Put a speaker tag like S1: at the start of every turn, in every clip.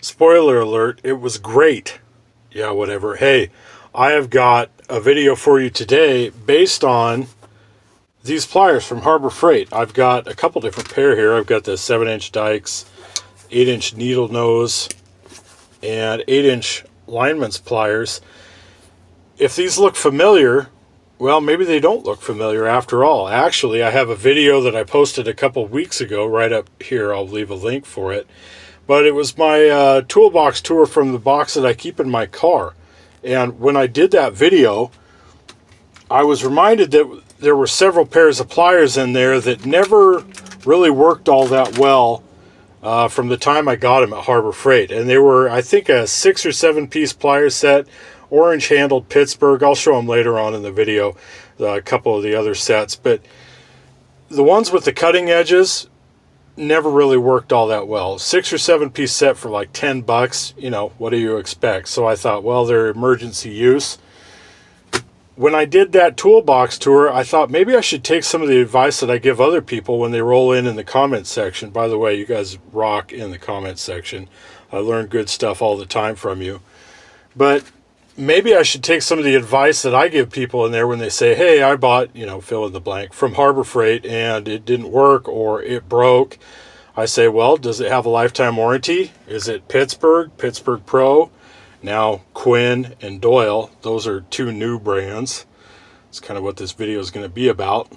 S1: Spoiler alert, it was great. Yeah, whatever. Hey, I have got a video for you today based on these pliers from Harbor Freight. I've got a couple different pair here. I've got the 7-inch dikes, 8-inch needle nose, and 8-inch lineman's pliers. If these look familiar, well, maybe they don't look familiar after all. Actually, I have a video that I posted a couple weeks ago right up here. I'll leave a link for it. But it was my toolbox tour from the box that I keep in my car. And when I did that video, I was reminded that there were several pairs of pliers in there that never really worked all that well from the time I got them at Harbor Freight. And they were, I think, a 6 or 7 piece plier set, orange handled Pittsburgh. I'll show them later on in the video, a couple of the other sets. But the ones with the cutting edges never really worked all that well. 6 or 7 piece set for like $10, you know, what do you expect? So I thought, well, they're emergency use. When I did that toolbox tour, I thought maybe I should take some of the advice that I give other people when they roll in the comment section. By the way, you guys rock in the comment section. I learn good stuff all the time from you. But maybe I should take some of the advice that I give people in there when they say, hey, I bought, you know, fill in the blank from Harbor Freight and it didn't work or it broke. I say, well, does it have a lifetime warranty? Is it Pittsburgh, Pittsburgh Pro? Now Quinn and Doyle, those are 2 new brands. It's kind of what this video is going to be about.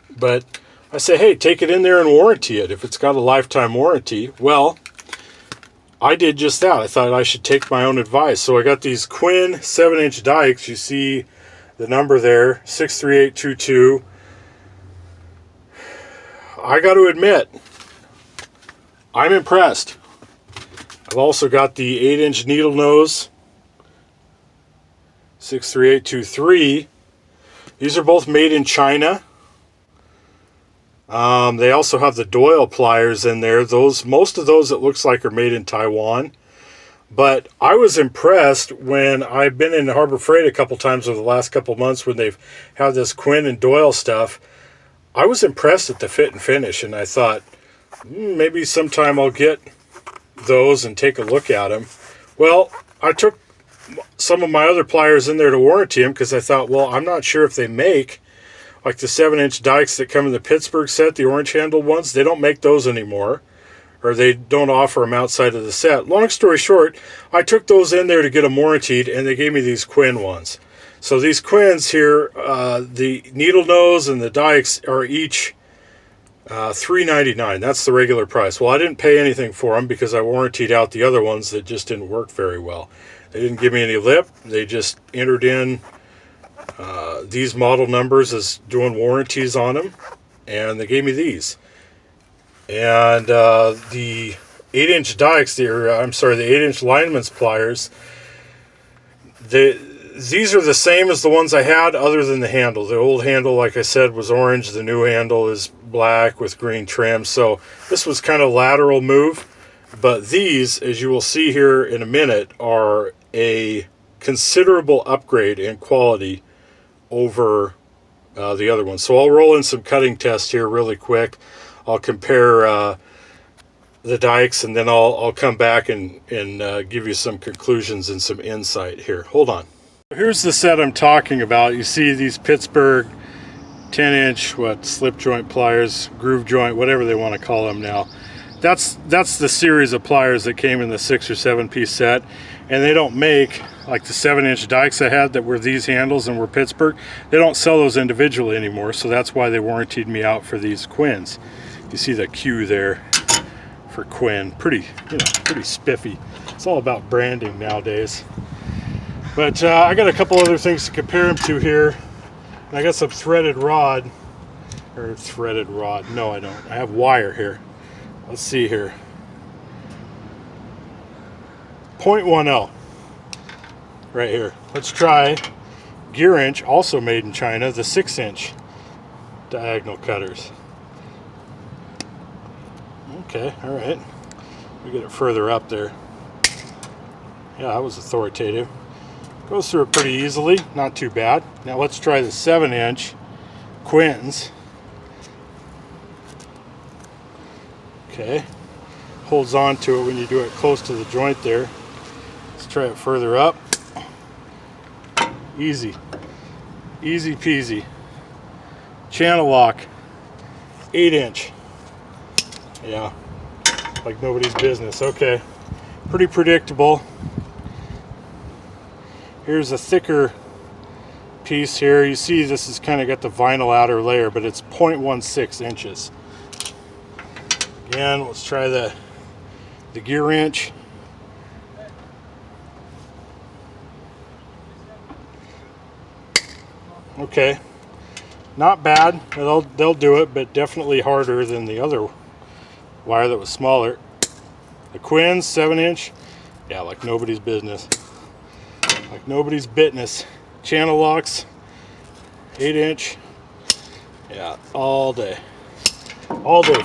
S1: But I say, hey, take it in there and warranty it if it's got a lifetime warranty. Well, I did just that. I thought I should take my own advice. So I got these Quinn 7-inch dikes. You see the number there, 63822. I got to admit, I'm impressed. I've also got the 8-inch needle nose, 63823. These are both made in China. They also have the Doyle pliers in there. Most of those, it looks like, are made in Taiwan. But I was impressed when I've been in Harbor Freight a couple times over the last couple months when they've had this Quinn and Doyle stuff. I was impressed at the fit and finish, and I thought, maybe sometime I'll get those and take a look at them. Well, I took some of my other pliers in there to warranty them because I thought, well, I'm not sure if they make like the 7-inch dikes that come in the Pittsburgh set, the orange handled ones. They don't make those anymore, or they don't offer them outside of the set. Long story short, I took those in there to get them warranted, and they gave me these Quinn ones. So these Quinns here, the needle nose and the dikes are each $3.99. That's the regular price. Well, I didn't pay anything for them because I warrantied out the other ones that just didn't work very well. They didn't give me any lip. They just entered in these model numbers as doing warranties on them, and they gave me these. And the 8-inch dikes, the 8-inch lineman's pliers, these are the same as the ones I had other than the handle. The old handle, like I said, was orange. The new handle is black with green trim. So this was kind of a lateral move. But these, as you will see here in a minute, are a considerable upgrade in quality over the other ones. So I'll roll in some cutting tests here really quick. I'll compare the dikes, and then I'll come back and give you some conclusions and some insight here. Hold on. Here's the set I'm talking about. You see these Pittsburgh 10-inch slip joint pliers, groove joint, whatever they want to call them now. That's the series of pliers that came in the 6 or 7 piece set, and they don't make like the 7-inch dikes I had that were these handles and were Pittsburgh. They don't sell those individually anymore, so that's why they warrantied me out for these Quinns. You see the Q there for Quinn. Pretty spiffy. It's all about branding nowadays. But I got a couple other things to compare them to here. I got some threaded rod, no I don't. I have wire here. Let's see here. 0.10 right here. Let's try Gear Inch, also made in China, the 6-inch diagonal cutters. Okay, all right. We get it further up there. Yeah, that was authoritative. Goes through it pretty easily, not too bad. Now let's try the 7-inch Quinns. Okay, holds on to it when you do it close to the joint there. Let's try it further up. Easy. Easy peasy. Channellock. 8-inch. Yeah. Like nobody's business. Okay. Pretty predictable. Here's a thicker piece here. You see this has kind of got the vinyl outer layer, but it's 0.16 inches. Again, let's try the gear wrench. Okay, not bad. They'll do it, but definitely harder than the other wire that was smaller. The Quinn's 7-inch, yeah, like nobody's business. Like nobody's business. Channellocks, 8-inch, yeah, all day,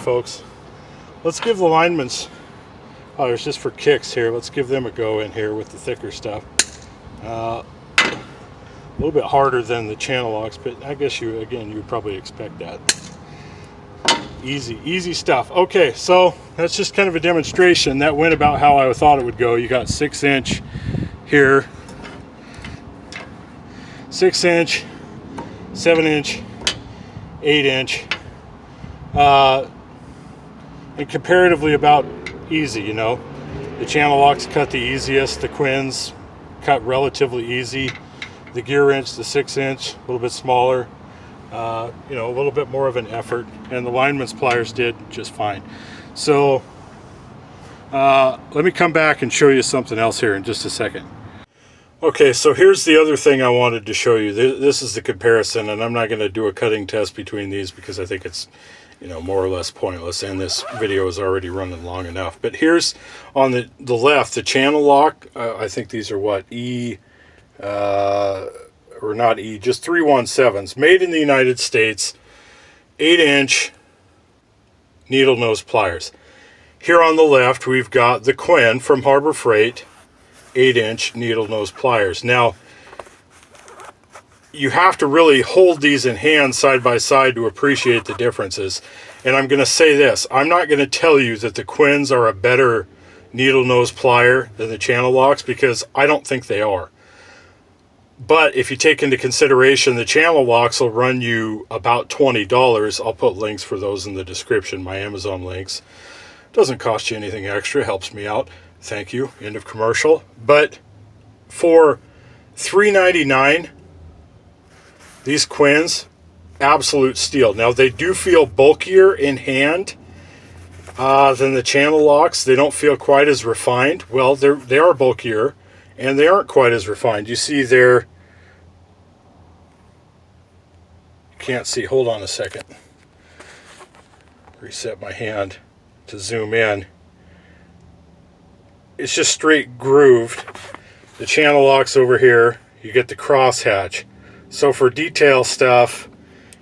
S1: folks. Let's give the linemen's pliers just for kicks here. Let's give them a go in here with the thicker stuff. A little bit harder than the Channellocks, but I guess you would probably expect that. Easy stuff. Okay, so that's just kind of a demonstration. That went about how I thought it would go. You got 6-inch here, 6-inch, 7-inch, 8-inch, and comparatively about easy, you know. The Channellocks cut the easiest, the Quinns cut relatively easy. The gear wrench, the 6-inch, a little bit smaller, you know, a little bit more of an effort, and the lineman's pliers did just fine. So let me come back and show you something else here in just a second. Okay, so here's the other thing I wanted to show you. This is the comparison, and I'm not going to do a cutting test between these because I think it's, you know, more or less pointless, and this video is already running long enough. But here's on the left, the Channellock. I think these are what, or not E, just 317s, made in the United States, 8-inch needle nose pliers. Here on the left, we've got the Quinn from Harbor Freight, 8-inch needle nose pliers. Now, you have to really hold these in hand side by side to appreciate the differences. And I'm going to say this, I'm not going to tell you that the Quinns are a better needle nose plier than the Channellocks, because I don't think they are. But if you take into consideration the Channellocks will run you about $20. I'll put links for those in the description, my Amazon links. Doesn't cost you anything extra, helps me out. Thank you, end of commercial. But for $3.99, these Quinns, absolute steal. Now they do feel bulkier in hand than the Channellocks. They don't feel quite as refined. Well, they are bulkier, and they aren't quite as refined. You see there, you can't see, hold on a second. Reset my hand to zoom in. It's just straight grooved. The Channellocks over here, you get the crosshatch. So for detail stuff,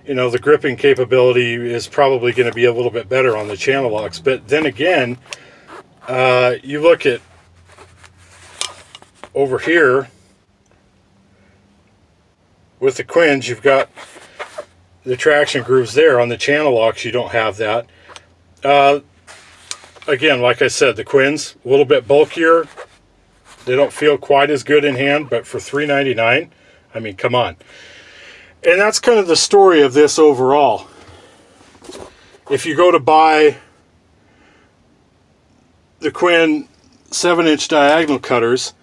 S1: you know, the gripping capability is probably going to be a little bit better on the Channellocks. But then again, you look at over here with the Quinns, you've got the traction grooves there. On the Channellocks, you don't have that. Again, like I said, the Quinns, a little bit bulkier. They don't feel quite as good in hand, but for $3.99, I mean, come on. And that's kind of the story of this overall. If you go to buy the Quinn 7-inch diagonal cutters,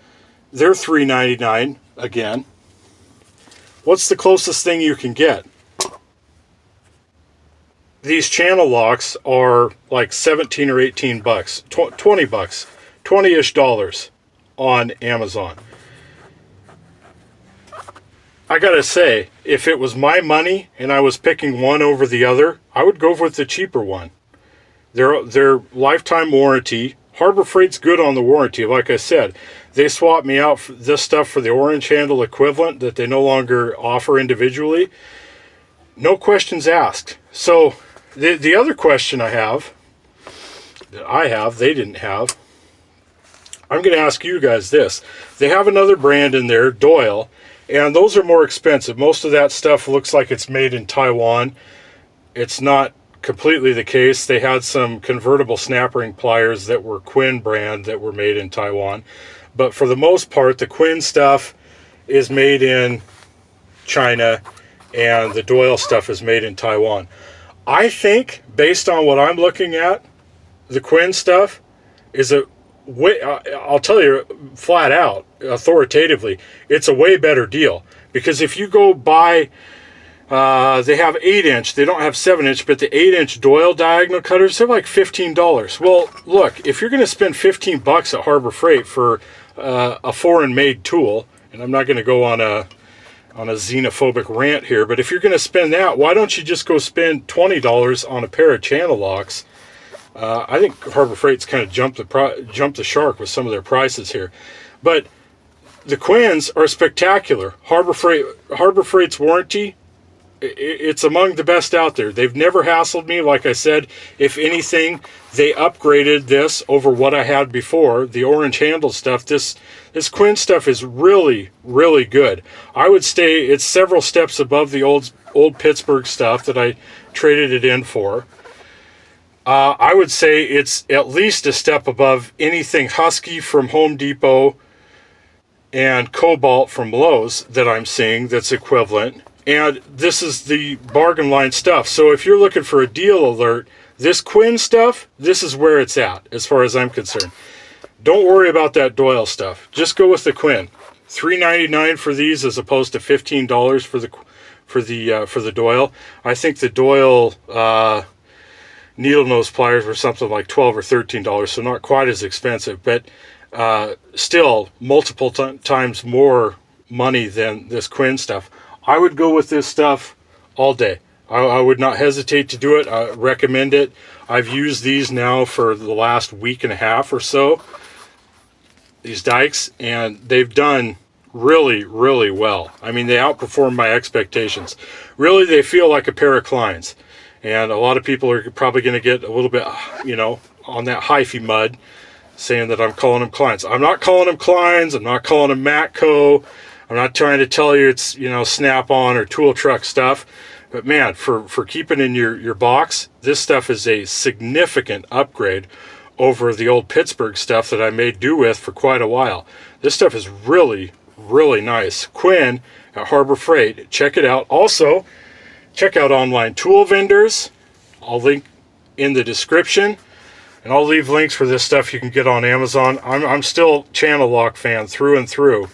S1: they're $3.99 again. What's the closest thing you can get? These Channellocks are like 17 or 18 bucks, 20 bucks, 20-ish dollars on Amazon. I gotta say, if it was my money and I was picking one over the other, I would go with the cheaper one. Their lifetime warranty. Harbor Freight's good on the warranty. Like I said, they swapped me out for this stuff for the orange handle equivalent that they no longer offer individually. No questions asked. So the other question I have, they didn't have, I'm going to ask you guys this. They have another brand in there, Doyle, and those are more expensive. Most of that stuff looks like it's made in Taiwan. It's not completely the case. They had some convertible snap ring pliers that were Quinn brand that were made in Taiwan. But for the most part, the Quinn stuff is made in China and the Doyle stuff is made in Taiwan. I think, based on what I'm looking at, the Quinn stuff is a way, I'll tell you flat out, authoritatively, it's a way better deal. Because if you go buy, they have 8-inch, they don't have 7-inch, but the 8-inch Doyle diagonal cutters, they're like $15. Well, look, if you're going to spend $15 at Harbor Freight for a foreign-made tool, and I'm not going to go on a xenophobic rant here, but if you're going to spend that, why don't you just go spend $20 on a pair of Channellocks? I think Harbor Freight's kind of jumped the shark with some of their prices here. But the Quinns are spectacular. Harbor Freight's warranty, it's among the best out there. They've never hassled me. Like I said, if anything, they upgraded this over what I had before. The orange handle stuff, this Quinn stuff is really, really good. I would say it's several steps above the old Pittsburgh stuff that I traded it in for. I would say it's at least a step above anything Husky from Home Depot and Cobalt from Lowe's that I'm seeing that's equivalent. And this is the bargain line stuff. So if you're looking for a deal alert, this Quinn stuff, this is where it's at as far as I'm concerned. Don't worry about that Doyle stuff. Just go with the Quinn. $3.99 for these as opposed to $15 for the Doyle. I think the Doyle needle nose pliers were something like $12 or $13, so not quite as expensive, but still multiple times more money than this Quinn stuff. I would go with this stuff all day. I would not hesitate to do it. I recommend it. I've used these now for the last week and a half or so, these dikes, and they've done really, really well. I mean, they outperform my expectations. Really, they feel like a pair of Kleins. And a lot of people are probably going to get a little bit, on that hyphy mud, saying that I'm calling them Kleins. I'm not calling them Kleins. I'm not calling them Matco. I'm not trying to tell you it's, Snap-on or tool truck stuff. But man, for keeping in your box, this stuff is a significant upgrade over the old Pittsburgh stuff that I made do with for quite a while. This stuff is really, really nice. Quinn at Harbor Freight. Check it out. Also, check out online tool vendors. I'll link in the description. And I'll leave links for this stuff you can get on Amazon. I'm still Channellock fan through and through.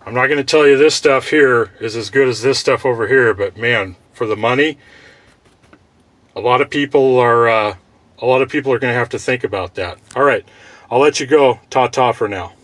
S1: I'm not going to tell you this stuff here is as good as this stuff over here, but man, for the money, a lot of people are going to have to think about that. All right, I'll let you go. Ta-ta for now.